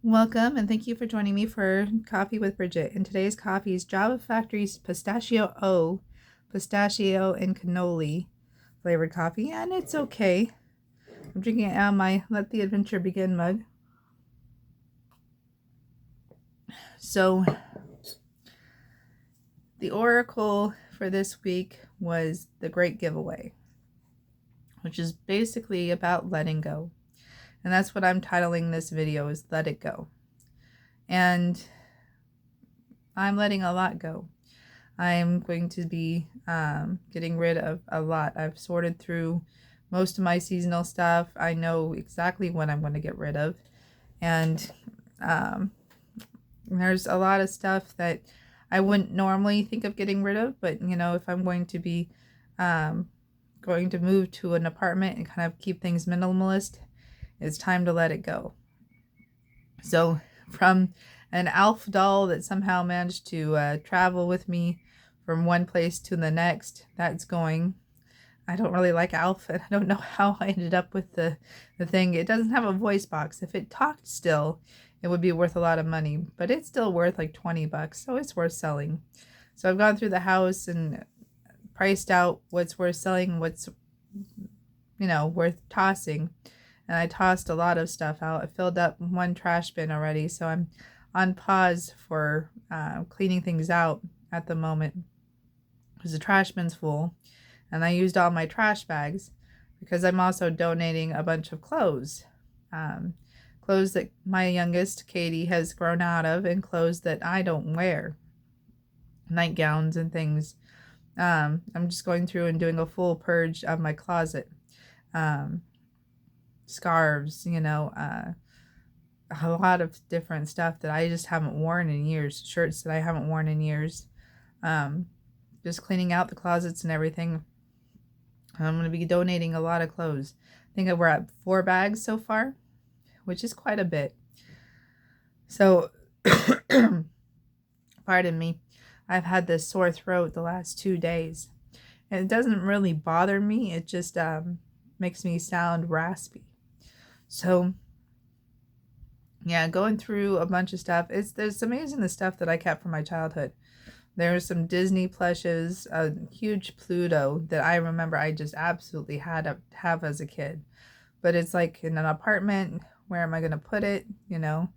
Welcome and thank you for joining me for Coffee with Bridget. And today's coffee is Java Factory's pistachio and cannoli flavored coffee, and it's okay. I'm drinking it out of my Let the Adventure Begin mug. So, the oracle for this week was the Great Giveaway, which is basically about letting go. And that's what I'm titling this video, is Let It Go. And I'm letting a lot go. I'm going to be getting rid of a lot. I've sorted through most of my seasonal stuff. I know exactly what I'm going to get rid of. And there's a lot of stuff that I wouldn't normally think of getting rid of. But, you know, if I'm going to be going to move to an apartment and kind of keep things minimalist, it's time to let it go. So from an Alf doll that somehow managed to travel with me from one place to the next, that's going. I don't really like Alf, and I don't know how I ended up with the thing. It doesn't have a voice box. If it talked still, it would be worth a lot of money, but it's still worth like $20, so it's worth selling. So I've gone through the house and priced out what's worth selling, what's, you know, worth tossing. And I tossed a lot of stuff out. I filled up one trash bin already, so I'm on pause for cleaning things out at the moment because the trash bin's full. And I used all my trash bags because I'm also donating a bunch of clothes. Clothes that my youngest, Katie, has grown out of, and clothes that I don't wear. Nightgowns and things. I'm just going through and doing a full purge of my closet. Scarves, you know, a lot of different stuff that I just haven't worn in years. Shirts that I haven't worn in years. Just cleaning out the closets and everything. I'm going to be donating a lot of clothes. I think we're at 4 bags so far, which is quite a bit. So, pardon me, I've had this sore throat the last 2 days. And it doesn't really bother me. It just makes me sound raspy. So, yeah, going through a bunch of stuff. It's amazing the stuff that I kept from my childhood. There's some Disney plushes, a huge Pluto that I remember I just absolutely had to have as a kid. But it's like in an apartment, where am I going to put it? You know,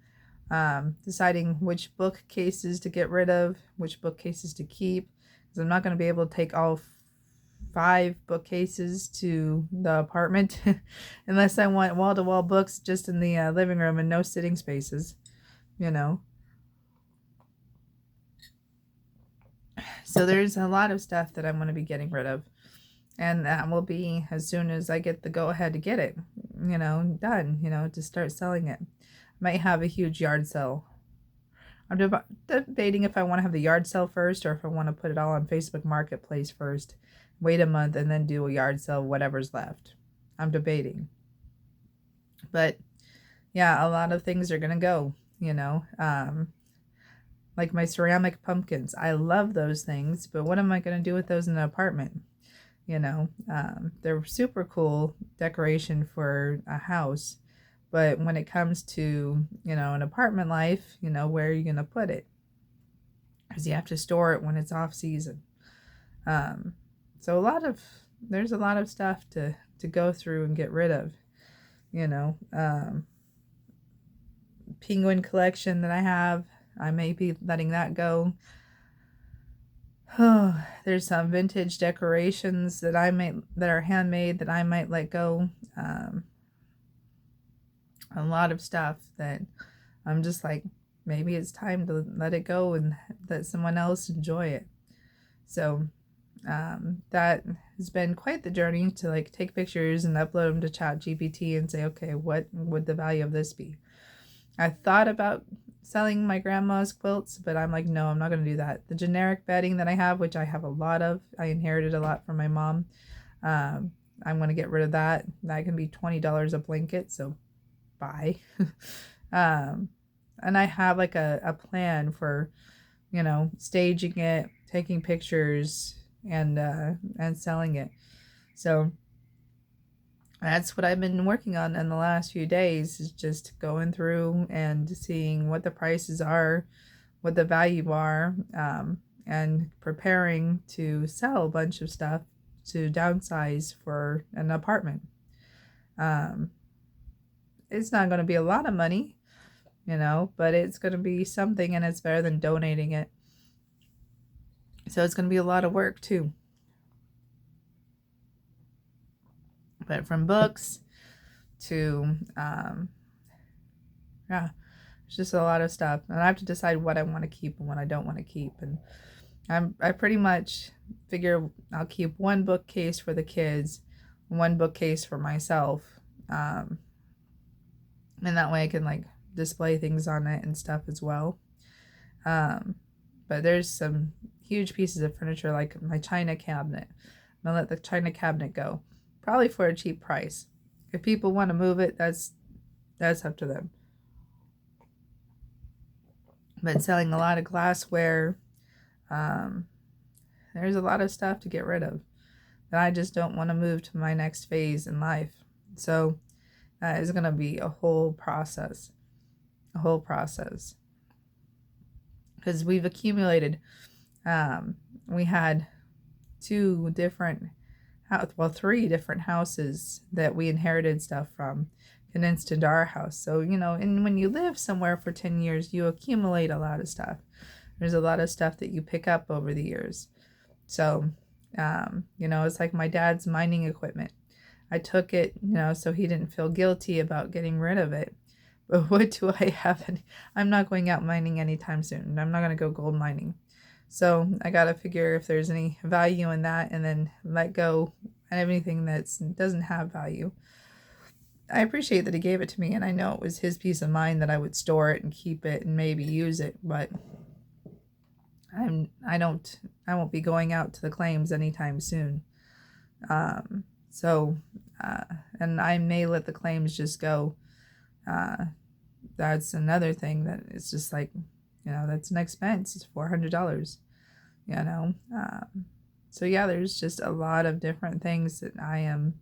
deciding which bookcases to get rid of, which bookcases to keep. Because I'm not going to be able to take all 5 bookcases to the apartment unless I want wall-to-wall books just in the living room and no sitting spaces, you know. So there's a lot of stuff that I'm going to be getting rid of, and that will be as soon as I get the go-ahead to get it, you know, done, you know, to start selling it. I might have a huge yard sale. I'm debating if I want to have the yard sale first, or if I want to put it all on Facebook Marketplace first, wait a month, and then do a yard sale, whatever's left. I'm debating. But yeah, a lot of things are going to go, you know. Like my ceramic pumpkins. I love those things, but what am I going to do with those in an apartment? You know, they're super cool decoration for a house. But when it comes to, you know, an apartment life, you know, where are you going to put it? Because you have to store it when it's off season. So there's a lot of stuff to go through and get rid of, you know. Penguin collection that I have, I may be letting that go. Oh, there's some vintage decorations that are handmade that I might let go. A lot of stuff that I'm just like, maybe it's time to let it go and let someone else enjoy it. So that has been quite the journey to like take pictures and upload them to ChatGPT and say, okay, what would the value of this be? I thought about selling my grandma's quilts, but I'm like, no, I'm not going to do that. The generic bedding that I have, which I have a lot of, I inherited a lot from my mom. I'm going to get rid of that. That can be $20 a blanket, so bye. And I have like a plan for, you know, staging it, taking pictures, and selling it. So That's what I've been working on in the last few days, is just going through and seeing what the prices are, what the value are, and preparing to sell a bunch of stuff to downsize for an apartment. Um, it's not going to be a lot of money, but it's going to be something, and it's better than donating it. So it's going to be a lot of work too. But from books to, yeah, it's just a lot of stuff. And I have to decide what I want to keep and what I don't want to keep. And I pretty much figure I'll keep one bookcase for the kids, one bookcase for myself. And that way I can like display things on it and stuff as well. But there's some huge pieces of furniture, like my china cabinet. I'm gonna let the china cabinet go, probably for a cheap price. If people want to move it, that's up to them. Been selling a lot of glassware. There's a lot of stuff to get rid of that I just don't want to move to my next phase in life. So that is going to be a whole process. Because we've accumulated, we had three different houses that we inherited stuff from, condensed into our house. So, and when you live somewhere for 10 years, you accumulate a lot of stuff. There's a lot of stuff that you pick up over the years. So, it's like my dad's mining equipment. I took it, so he didn't feel guilty about getting rid of it. But what do I have? I'm not going out mining anytime soon. I'm not going to go gold mining. So I got to figure if there's any value in that, and then let go and everything that doesn't have value. I appreciate that he gave it to me, and I know it was his peace of mind that I would store it and keep it and maybe use it, but I won't be going out to the claims anytime soon. And I may let the claims just go. That's another thing that it's just like, that's an expense. It's $400, so yeah, there's just a lot of different things that I am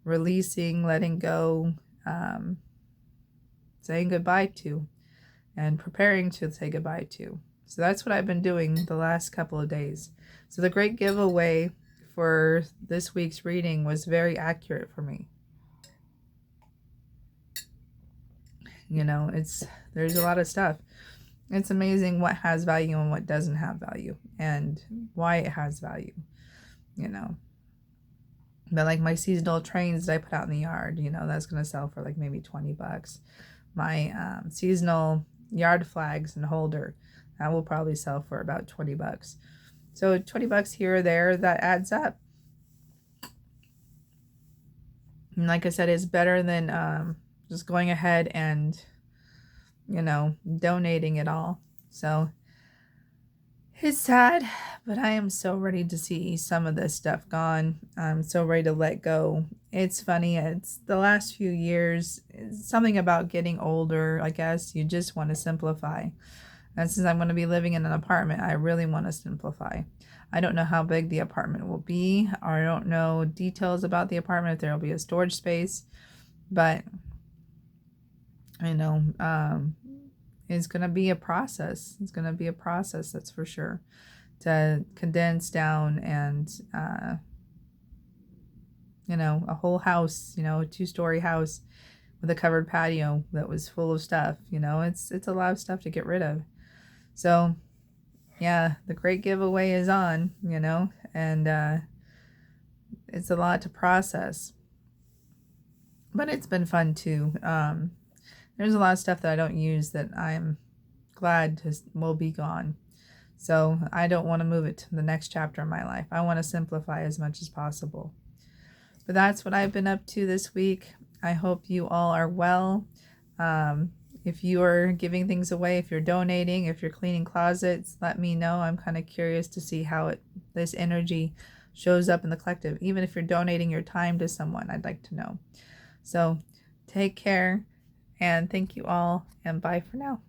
releasing, letting go, saying goodbye to, and preparing to say goodbye to. So that's what I've been doing the last couple of days. So the great giveaway for this week's reading was very accurate for me. There's a lot of stuff. It's amazing what has value and what doesn't have value, and why it has value, But like my seasonal trains that I put out in the yard, that's going to sell for like maybe $20. My seasonal yard flags and holder, that will probably sell for about $20. So $20 here or there, that adds up. And like I said, it's better than just going ahead and, donating it all. So it's sad, but I am so ready to see some of this stuff gone. I'm so ready to let go. It's funny. It's the last few years. It's something about getting older, I guess. You just want to simplify. And since I'm going to be living in an apartment, I really want to simplify. I don't know how big the apartment will be, or I don't know details about the apartment, if there will be a storage space. But it's going to be a process. It's going to be a process, that's for sure, to condense down and, a whole house, a 2-story house with a covered patio that was full of stuff. It's a lot of stuff to get rid of. So, yeah, the great giveaway is on, and it's a lot to process. But it's been fun too. There's a lot of stuff that I don't use that I'm glad will be gone. So I don't want to move it to the next chapter in my life. I want to simplify as much as possible. But that's what I've been up to this week. I hope you all are well. If you are giving things away, if you're donating, if you're cleaning closets, let me know. I'm kind of curious to see how this energy shows up in the collective. Even if you're donating your time to someone, I'd like to know. So take care, and thank you all, and bye for now.